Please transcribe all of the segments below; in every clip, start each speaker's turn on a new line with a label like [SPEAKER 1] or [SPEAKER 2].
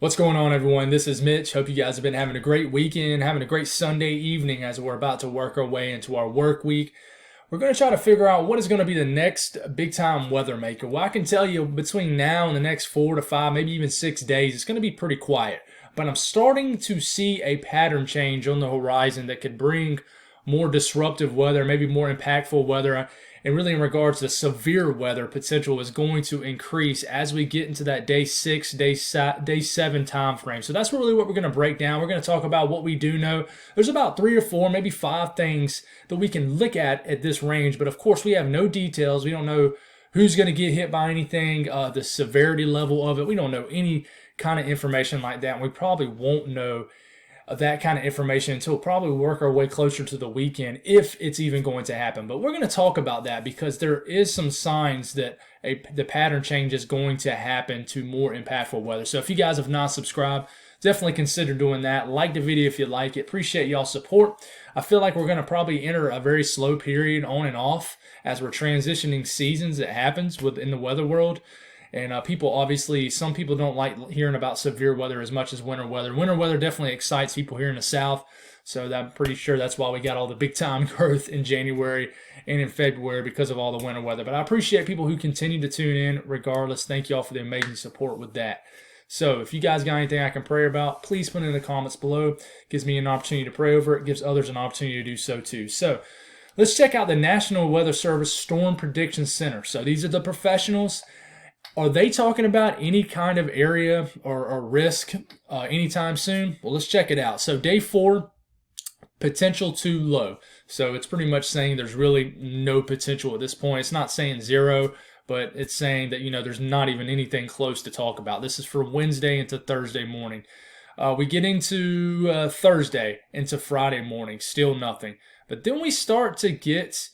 [SPEAKER 1] What's going on, everyone? This is Mitch. Hope you guys have been having a great weekend, having a great Sunday evening as we're about to work our way into our work week. We're going to try to figure out what is going to be the next big time weather maker. Well, I can tell you between now and the next 4 to 5, maybe even 6 days, it's going to be pretty quiet. But I'm starting to see a pattern change on the horizon that could bring more disruptive weather, maybe more impactful weather. And really in regards to severe weather potential is going to increase as we get into that day 6, day 7 time frame. So that's really what we're going to break down. We're going to talk about what we do know. There's about 3 or 4, maybe 5 things that we can look at this range. But of course, we have no details. We don't know who's going to get hit by anything, the severity level of it. We don't know any kind of information like that. And we probably won't know that kind of information until probably work our way closer to the weekend, if it's even going to happen. But we're going to talk about that because there is some signs that the pattern change is going to happen to more impactful weather. So if you guys have not subscribed, definitely consider doing that. Like the video if you like it. Appreciate y'all's support. I feel like we're going to probably enter a very slow period on and off as we're transitioning seasons. It happens within the weather world. And people, obviously, some people don't like hearing about severe weather as much as winter weather. Winter weather definitely excites people here in the South. So I'm pretty sure that's why we got all the big time growth in January and in February because of all the winter weather. But I appreciate people who continue to tune in regardless. Thank you all for the amazing support with that. So if you guys got anything I can pray about, please put it in the comments below. It gives me an opportunity to pray over it. It gives others an opportunity to do so too. So let's check out the National Weather Service Storm Prediction Center. So these are the professionals. Are they talking about any kind of area or risk anytime soon? Well, let's check it out. So day 4, potential too low. So it's pretty much saying there's really no potential at this point. It's not saying 0, but it's saying that, there's not even anything close to talk about. This is for Wednesday into Thursday morning. We get into Thursday into Friday morning, still nothing. But then we start to get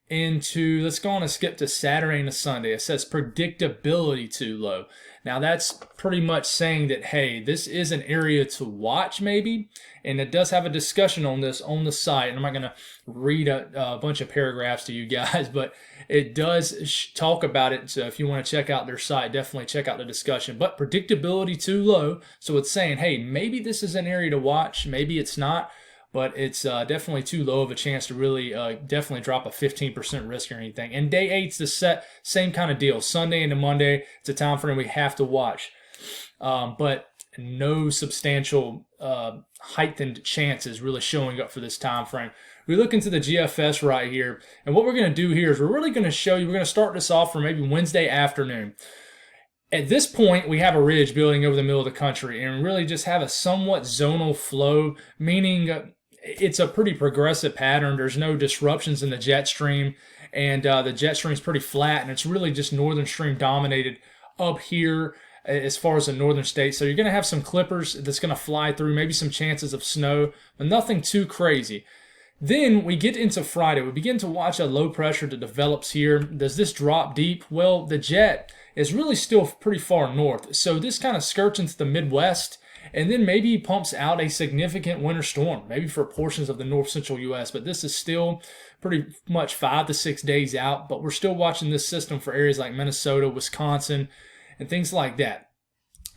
[SPEAKER 1] into, let's go on and skip to Saturday and to Sunday. It says predictability too low. Now that's pretty much saying that, hey, this is an area to watch maybe, and it does have a discussion on this on the site. And I'm not going to read a bunch of paragraphs to you guys, but it does talk about it. So if you want to check out their site, definitely check out the discussion. But predictability too low. So it's saying, hey, maybe this is an area to watch, maybe it's not. But it's definitely too low of a chance to really definitely drop a 15% risk or anything. And day 8's the same kind of deal. Sunday into Monday, it's a time frame we have to watch. But no substantial heightened chances really showing up for this time frame. We look into the GFS right here. And what we're going to do here is we're really going to show you, we're going to start this off for maybe Wednesday afternoon. At this point, we have a ridge building over the middle of the country and really just have a somewhat zonal flow, meaning it's a pretty progressive pattern. There's no disruptions in the jet stream, and the jet stream is pretty flat, and it's really just northern stream dominated up here as far as the northern states. So you're going to have some clippers that's going to fly through, maybe some chances of snow, but nothing too crazy. Then we get into Friday. We begin to watch a low pressure that develops here. Does this drop deep? Well, the jet is really still pretty far north. So this kind of skirts into the Midwest and then maybe pumps out a significant winter storm, maybe for portions of the north central U.S. But this is still pretty much 5 to 6 days out. But we're still watching this system for areas like Minnesota, Wisconsin, and things like that.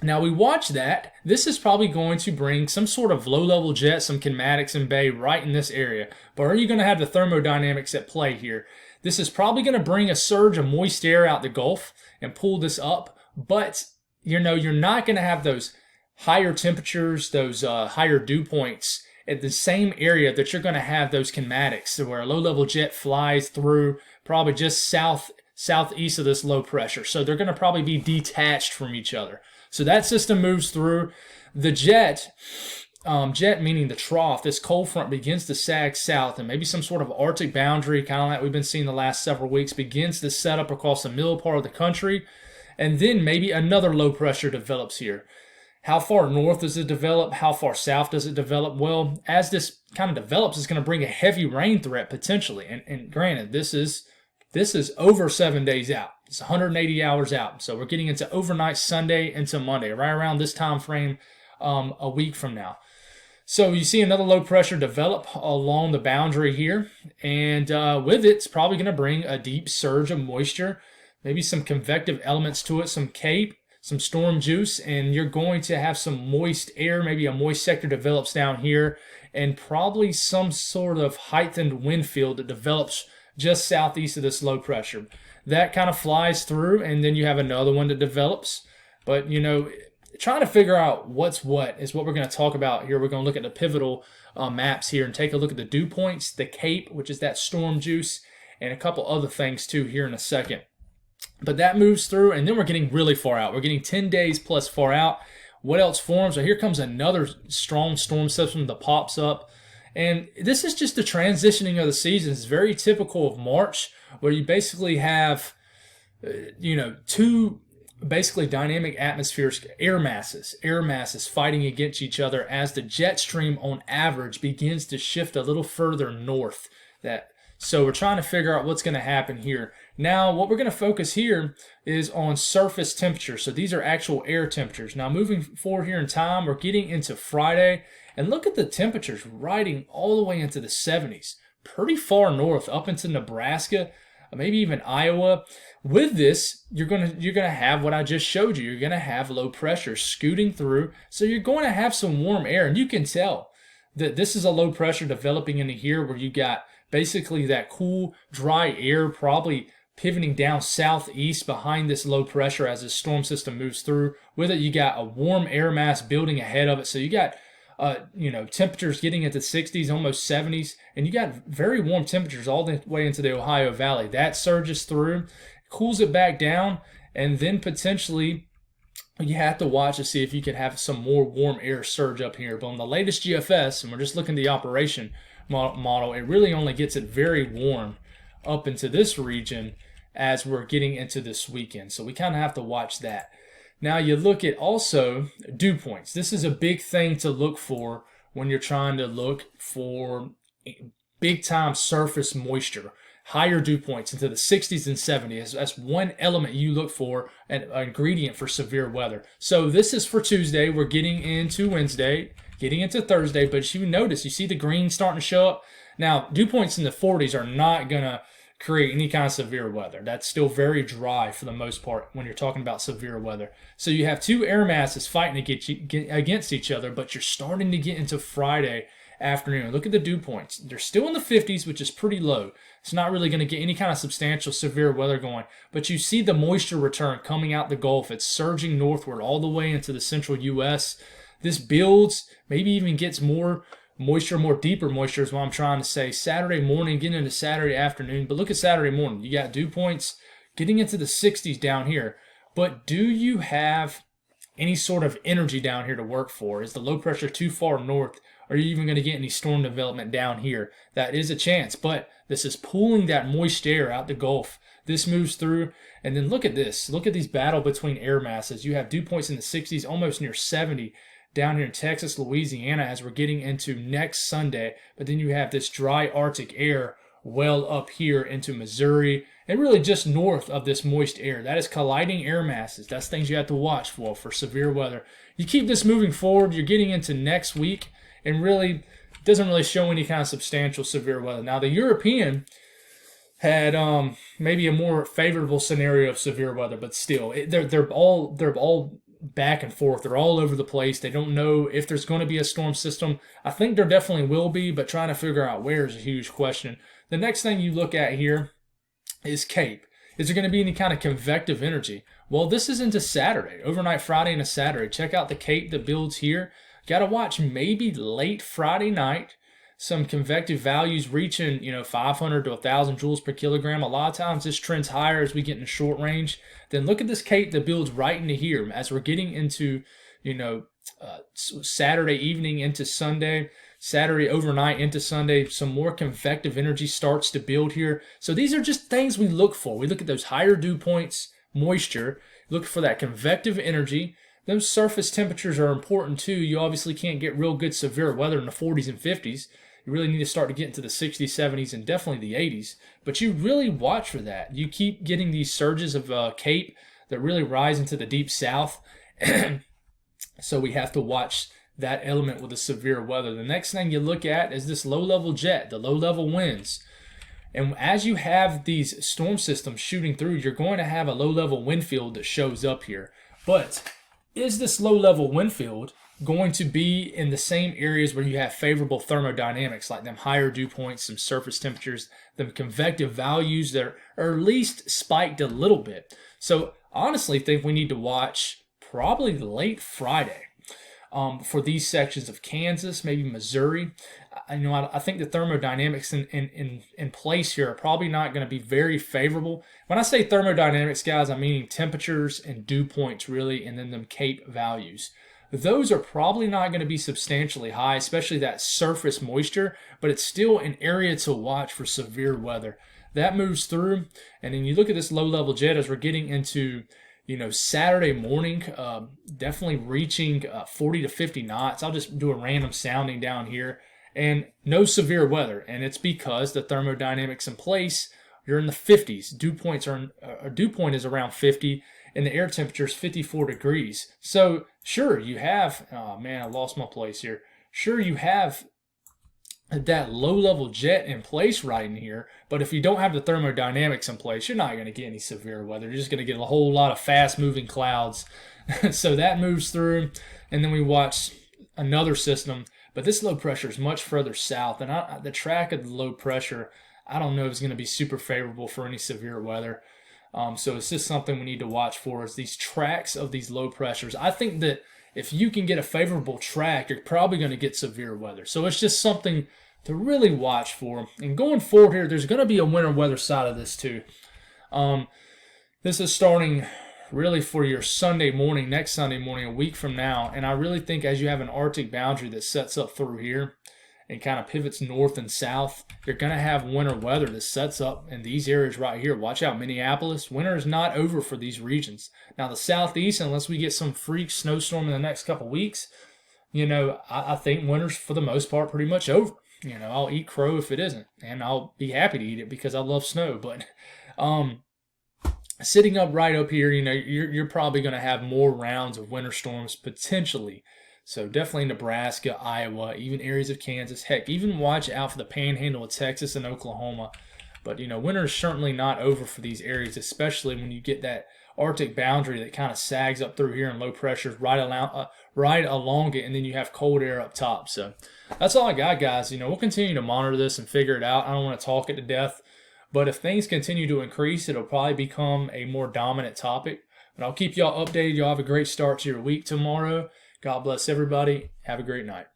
[SPEAKER 1] Now we watch that. This is probably going to bring some sort of low-level jet, some kinematics and bay right in this area. But are you going to have the thermodynamics at play here? This is probably going to bring a surge of moist air out the Gulf and pull this up. But, you're not going to have those higher temperatures, those higher dew points at the same area that you're going to have those kinematics, where a low-level jet flies through probably just southeast of this low pressure. So they're going to probably be detached from each other. So that system moves through. The jet meaning the trough, this cold front begins to sag south, and maybe some sort of Arctic boundary, kind of like we've been seeing the last several weeks, begins to set up across the middle part of the country. And then maybe another low pressure develops here. How far north does it develop? How far south does it develop? Well, as this kind of develops, it's going to bring a heavy rain threat potentially. And granted, this is over 7 days out. It's 180 hours out. So we're getting into overnight Sunday into Monday, right around this time frame a week from now. So you see another low pressure develop along the boundary here. And with it, it's probably going to bring a deep surge of moisture, maybe some convective elements to it, some CAPE, some storm juice, and you're going to have some moist air. Maybe a moist sector develops down here, and probably some sort of heightened wind field that develops just southeast of this low pressure. That kind of flies through, and then you have another one that develops. But, you know, trying to figure out what's what is what we're going to talk about here. We're going to look at the pivotal maps here and take a look at the dew points, the Cape, which is that storm juice, and a couple other things too here in a second. But that moves through, and then we're getting really far out. We're getting 10 days plus far out. What else forms? Well, here comes another strong storm system that pops up. And this is just the transitioning of the season. It's very typical of March, where you basically have, two basically dynamic atmospheres, air masses fighting against each other as the jet stream on average begins to shift a little further north. So we're trying to figure out what's going to happen here. Now, what we're going to focus here is on surface temperature. So these are actual air temperatures. Now, moving forward here in time, we're getting into Friday. And look at the temperatures riding all the way into the 70s. Pretty far north, up into Nebraska, maybe even Iowa. With this, you're gonna have what I just showed you. You're gonna have low pressure scooting through. So you're going to have some warm air. And you can tell that this is a low pressure developing into here where you got basically that cool, dry air probably pivoting down southeast behind this low pressure as this storm system moves through. With it, you got a warm air mass building ahead of it. So you got temperatures getting into 60s, almost 70s, and you got very warm temperatures all the way into the Ohio Valley. That surges through, cools it back down, and then potentially you have to watch to see if you can have some more warm air surge up here. But on the latest GFS, and we're just looking at the operation model, it really only gets it very warm up into this region as we're getting into this weekend. So we kind of have to watch that. Now you look at also dew points. This is a big thing to look for when you're trying to look for big time surface moisture. Higher dew points into the 60s and 70s. That's one element you look for, an ingredient for severe weather. So this is for Tuesday. We're getting into Wednesday, getting into Thursday, but you notice, you see the green starting to show up. Now, dew points in the 40s are not going to create any kind of severe weather. That's still very dry for the most part when you're talking about severe weather. So you have two air masses fighting against each other, but you're starting to get into Friday afternoon. Look at the dew points. They're still in the 50s, which is pretty low. It's not really going to get any kind of substantial severe weather going, but you see the moisture return coming out the Gulf. It's surging northward all the way into the central U.S. This builds, maybe even gets more moisture, more deeper moisture is what I'm trying to say. Saturday morning, getting into Saturday afternoon. But look at Saturday morning. You got dew points getting into the 60s down here. But do you have any sort of energy down here to work for? Is the low pressure too far north? Are you even going to get any storm development down here? That is a chance, but this is pulling that moist air out the Gulf. This moves through, and then look at this. Look at these battle between air masses. You have dew points in the 60s, almost near 70 down here in Texas, Louisiana, as we're getting into next Sunday. But then you have this dry Arctic air well up here into Missouri, and really just north of this moist air. That is colliding air masses. That's things you have to watch for severe weather. You keep this moving forward, you're getting into next week, and really doesn't really show any kind of substantial severe weather. Now, the European had maybe a more favorable scenario of severe weather, but still, they're all back and forth. They're all over the place. They don't know if there's going to be a storm system. I think there definitely will be, but trying to figure out where is a huge question. The next thing you look at here is Cape. Is there going to be any kind of convective energy? Well, this is into Saturday, overnight Friday and a Saturday. Check out the Cape that builds here. Got to watch maybe late Friday night, some convective values reaching, 500 to 1,000 joules per kilogram. A lot of times this trends higher as we get into short range. Then look at this Cape that builds right into here as we're getting into, Saturday evening into Sunday, Saturday overnight into Sunday. Some more convective energy starts to build here. So these are just things we look for. We look at those higher dew points, moisture, look for that convective energy. Those surface temperatures are important too. You obviously can't get real good severe weather in the 40s and 50s. You really need to start to get into the 60s, 70s, and definitely the 80s. But you really watch for that. You keep getting these surges of Cape that really rise into the deep south. So we have to watch that element with the severe weather. The next thing you look at is this low-level jet, the low-level winds. And as you have these storm systems shooting through, you're going to have a low-level wind field that shows up here. But is this low-level wind field going to be in the same areas where you have favorable thermodynamics, like them higher dew points, some surface temperatures, them convective values that are at least spiked a little bit? So honestly, think we need to watch probably late Friday for these sections of Kansas, maybe Missouri. I think the thermodynamics in place here are probably not going to be very favorable. When I say thermodynamics, guys, I'm meaning temperatures and dew points, really, and then them CAPE values. Those are probably not going to be substantially high, especially that surface moisture, but it's still an area to watch for severe weather. That moves through, and then you look at this low-level jet as we're getting into Saturday morning, definitely reaching 40 to 50 knots. I'll just do a random sounding down here, and no severe weather, and it's because the thermodynamics in place. You're in the 50s. Dew point is around 50, and the air temperature is 54 degrees. So sure, you have. Oh man, I lost my place here. Sure, you have that low-level jet in place right in here, but if you don't have the thermodynamics in place, you're not going to get any severe weather. You're just going to get a whole lot of fast-moving clouds. So that moves through, and then we watch another system, but this low pressure is much further south, and the track of the low pressure, I don't know if it's going to be super favorable for any severe weather. So it's just something we need to watch for, is these tracks of these low pressures. I think that if you can get a favorable track, you're probably going to get severe weather. So it's just something to really watch for. And going forward here, there's going to be a winter weather side of this too. This is starting really for your Sunday morning, next Sunday morning, a week from now. And I really think as you have an Arctic boundary that sets up through here and kind of pivots north and south, you're going to have winter weather that sets up in these areas right here. Watch out, Minneapolis. Winter is not over for these regions. Now, the southeast, unless we get some freak snowstorm in the next couple weeks, I think winter's for the most part pretty much over. I'll eat crow if it isn't, and I'll be happy to eat it because I love snow. But sitting up right up here, you're probably going to have more rounds of winter storms potentially. So definitely Nebraska, Iowa, even areas of Kansas. Heck, even watch out for the panhandle of Texas and Oklahoma. But, winter is certainly not over for these areas, especially when you get that Arctic boundary that kind of sags up through here and low pressures right along it, and then you have cold air up top. So that's all I got, guys. We'll continue to monitor this and figure it out. I don't want to talk it to death. But if things continue to increase, it'll probably become a more dominant topic. But I'll keep y'all updated. Y'all have a great start to your week tomorrow. God bless everybody. Have a great night.